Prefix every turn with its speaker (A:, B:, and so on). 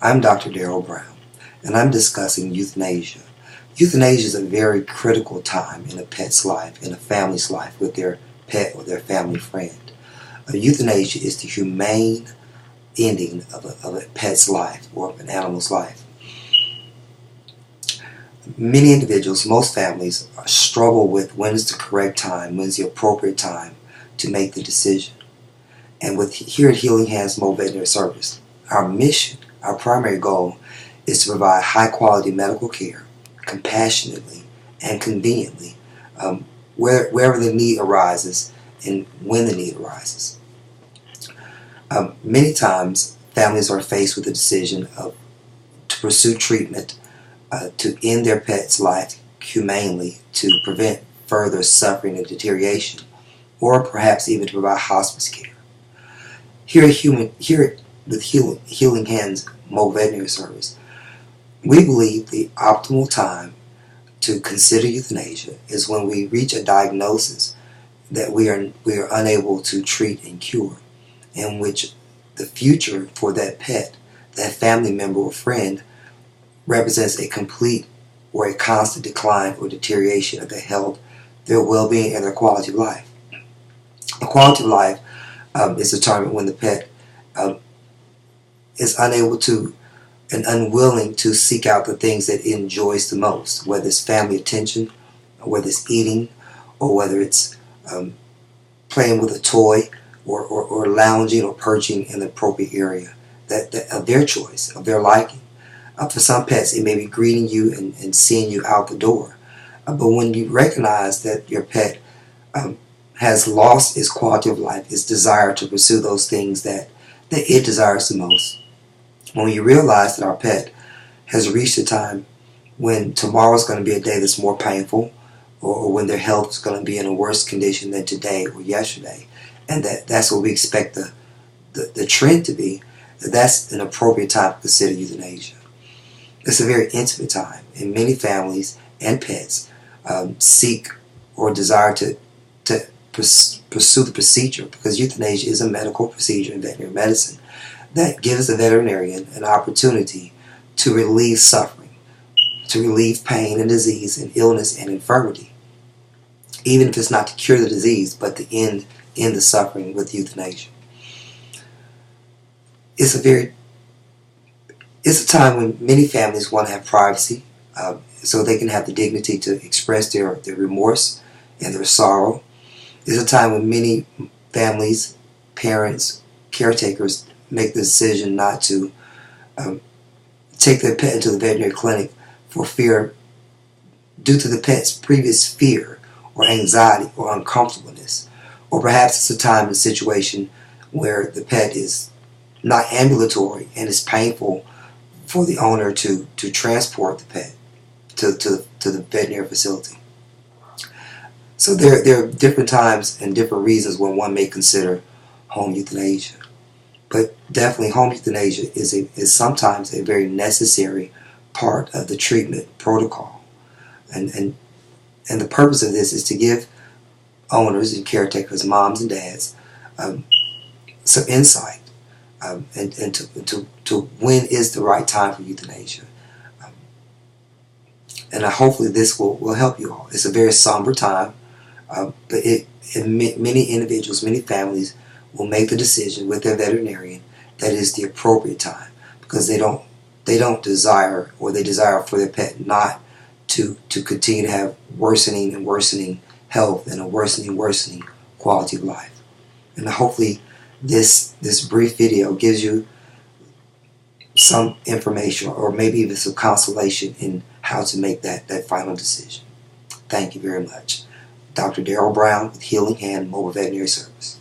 A: I'm Dr. Darryl Brown, and I'm discussing euthanasia. Euthanasia is a very critical time in a pet's life, in a family's life, with their pet or their family friend. Euthanasia is the humane ending of a pet's life or of an animal's life. Many individuals, most families, struggle with when is the correct time, when is the appropriate time to make the decision. And here at Healing Hands Mobile Veterinary Service, our mission, our primary goal, is to provide high-quality medical care, compassionately and conveniently, wherever the need arises and when the need arises. Many times, families are faced with the decision to pursue treatment to end their pet's life humanely, to prevent further suffering and deterioration, or perhaps even to provide hospice care. Here with Healing Hands Mobile Veterinary Service, we believe the optimal time to consider euthanasia is when we reach a diagnosis that we are unable to treat and cure, in which the future for that pet, that family member or friend, represents a complete or a constant decline or deterioration of their health, their well-being, and their quality of life. The quality of life is determined when the pet is unable to and unwilling to seek out the things that it enjoys the most, whether it's family attention, or whether it's eating, or whether it's playing with a toy, or lounging or perching in the appropriate area that of their choice, of their liking. For some pets, it may be greeting you and seeing you out the door. But when you recognize that your pet has lost its quality of life, its desire to pursue those things that it desires the most, when you realize that our pet has reached a time when tomorrow is going to be a day that's more painful, or when their health is going to be in a worse condition than today or yesterday, and that's what we expect the trend to be, that's an appropriate time to consider euthanasia. It's a very intimate time, and many families and pets seek or desire to pursue the procedure, because euthanasia is a medical procedure in veterinary medicine that gives the veterinarian an opportunity to relieve suffering, to relieve pain and disease and illness and infirmity, even if it's not to cure the disease, but to end the suffering with euthanasia. It's a time when many families want to have privacy, so they can have the dignity to express their remorse and their sorrow. It's a time when many families, parents, caretakers make the decision not to take their pet into the veterinary clinic for fear, due to the pet's previous fear or anxiety or uncomfortableness. Or perhaps it's a time and situation where the pet is not ambulatory and it's painful for the owner to transport the pet to the veterinary facility. So there are different times and different reasons when one may consider home euthanasia. But definitely home euthanasia is sometimes a very necessary part of the treatment protocol. And the purpose of this is to give owners and caretakers, moms and dads, some insight and to when is the right time for euthanasia. And hopefully this will help you all. It's a very somber time, but many individuals, many families will make the decision with their veterinarian that is the appropriate time, because they don't desire, or they desire for their pet not to continue to have worsening and worsening health and a worsening quality of life. And hopefully this brief video gives you some information, or maybe even some consolation in how to make that final decision. Thank you very much. Dr. Darryl Brown with Healing Hand Mobile Veterinary Service.